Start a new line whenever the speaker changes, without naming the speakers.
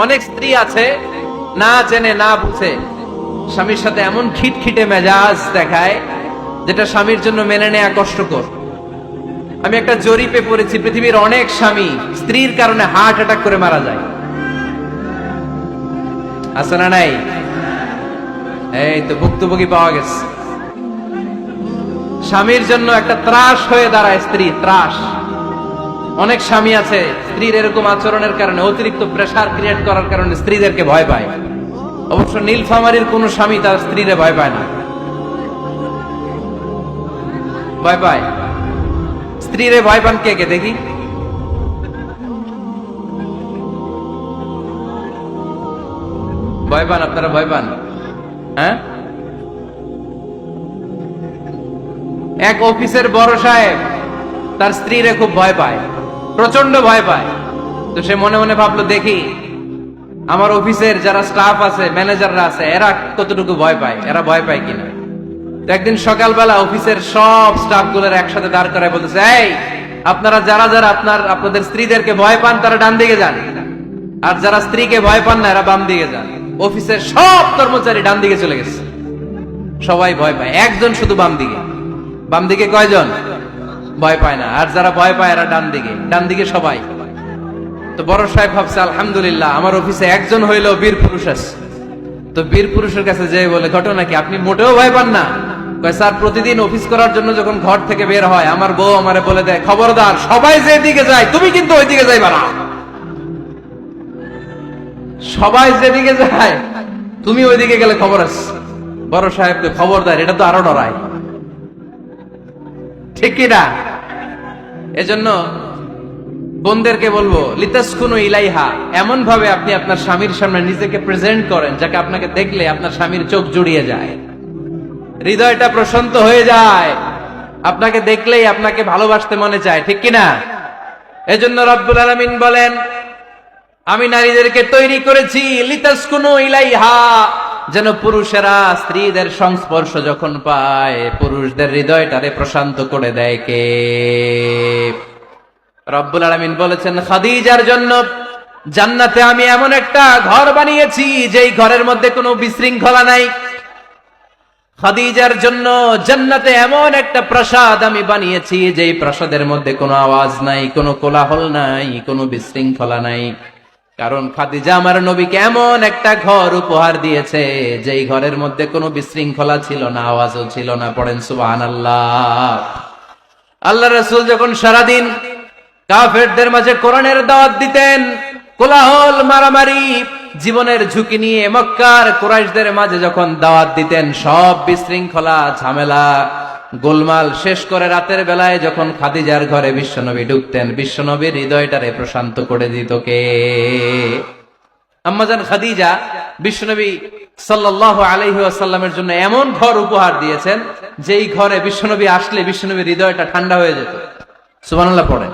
অনেক স্ত্রী আছে না জেনে না বুঝে স্বামীর সাথে এমন খিটখিটে মেজাজ দেখায় যেটা স্বামীর জন্য মেনে নেওয়া কষ্টকর। আমি একটা জরিপে পড়েছি, পৃথিবীর অনেক স্বামী স্ত্রীর কারণে হার্ট অ্যাটাক করে মারা যায়। আছে না নাই? এই তো ভুক্তভোগী পাওয়া গেছে। স্বামীর জন্য একটা ত্রাস হয়ে দাঁড়ায় স্ত্রী, ত্রাস। অনেক স্বামী আছে স্ত্রীর এরকম আচরণের কারণে, অতিরিক্ত প্রেসার ক্রিয়েট করার কারণে স্ত্রীদেরকে ভয় পায়। অবশ্য নীলফামারীর কোন স্বামী তার স্ত্রীরে ভয় পায় না। ভয় পায়? স্ত্রীরে ভয় পান কে কে দেখি? ভয় পান আপনারা? ভয় পান? হ্যাঁ, এক অফিসের বড় সাহেব তার স্ত্রীরে খুব ভয় পায়, প্রচন্ড ভয় পায়। তো সে মনে মনে ভাবলো, দেখি আমার অফিসের যারা স্টাফ আছে, ম্যানেজাররা আছে, এরা কতটুকু ভয় পায়, এরা ভয় পায় কিনা। তো একদিন সকালবেলা অফিসের সব স্টাফ গুলোর একসাথে দাঁড় করায় বলতেছে, এই আপনারা যারা যারা আপনাদের স্ত্রীদেরকে ভয় পান তারা ডান দিকে যান, আর যারা স্ত্রীকে ভয় পান না এরা বাম দিকে যান। অফিসের সব কর্মচারী ডান দিকে চলে গেছে, সবাই ভয় পায়, একজন শুধু বাম দিকে। বাম দিকে কয়জন ভয় পায় না, আর যারা ভয় পায় এরা ডান দিকে, ডান দিকে সবাই। তো বড় সাহেব ভাবছে, আলহামদুলিল্লাহ আমার অফিসে একজন হইলেও বীর পুরুষ আছে। তো বীর পুরুষের কাছে যেয়ে বলে, ঘটনা কি, আপনি মোটেও ভয় পান না? কয়, স্যার প্রতিদিন অফিস করার জন্য যখন ঘর থেকে বের হয় আমার বউ আমারে বলে দেয়, খবরদার সবাই যেদিকে যায় তুমি কিন্তু ওইদিকে যাইবা না, সবাই যেদিকে যায় তুমি ওইদিকে গেলে খবর আছে। বড় সাহেবকে খবরদার, এটা তো আরো ডরায়, ঠিক কিনা? এজন্য বোনদেরকে বলবো, লিতাসকুনু ইলাইহা, এমন ভাবে আপনি আপনার স্বামীর সামনে নিজেকে প্রেজেন্ট করেন যাকে আপনাকে দেখলে আপনার স্বামীর চোখ জুড়িয়ে যায়, হৃদয়টা প্রশান্ত হয়ে যায়, আপনাকে দেখলেই আপনাকে ভালোবাসতে মনে চায়, ঠিক কিনা? এজন্য রব্বুল আলামিন বলেন, আমি নারীদেরকে তৈরি করেছি লিতাসকুনু ইলাইহা, যেন পুরুষেরা স্ত্রীদের সংস্পর্শ যখন পায় পুরুষদের হৃদয়টারে প্রশান্ত করে দেয় কে? রব্বুল আলামিন বলেছেন, খাদিজার জন্য জান্নাতে আমি এমন একটা ঘর বানিয়েছি যেই ঘরের মধ্যে কোনো বিশৃঙ্খলা নাই। খাদিজার জন্য জান্নাতে এমন একটা প্রাসাদ আমি বানিয়েছি যেই প্রাসাদের মধ্যে কোনো আওয়াজ নাই, কোনো কোলাহল নাই, কোনো বিশৃঙ্খলা নাই। কারণ খাদিজা আমার নবীকে এমন একটা ঘর উপহার দিয়েছে যেই ঘরের মধ্যে কোনো বিশৃঙ্খলা ছিল না, আওয়াজও ছিল না। পড়েন সুবহানাল্লাহ। আল্লাহ রাসূল যখন সারাদিন কাফেরদের মাঝে কোরআনের দাওয়াত দিতেন, কোলাহল মারামারি জীবনের ঝুঁকি নিয়ে মক্কার কুরাইশদের মাঝে যখন দাওয়াত দিতেন, সব বিশৃঙ্খলা ঝামেলা গোলমাল শেষ করে রাতের বেলায় যখন খাদিজার ঘরে বিশ্বনবী ঢুকতেন, বিশ্বনবীর হৃদয়টারে প্রশান্ত করে দিত কে? আম্মাজান খাদিজা বিশ্বনবী সাল্লাল্লাহু আলাইহি ওয়াসাল্লামের জন্য এমন ঘর উপহার দিয়েছেন যেই ঘরে বিশ্বনবী আসলে বিশ্বনবীর হৃদয়টা ঠান্ডা হয়ে যেত। সুবহানাল্লাহ পড়েন।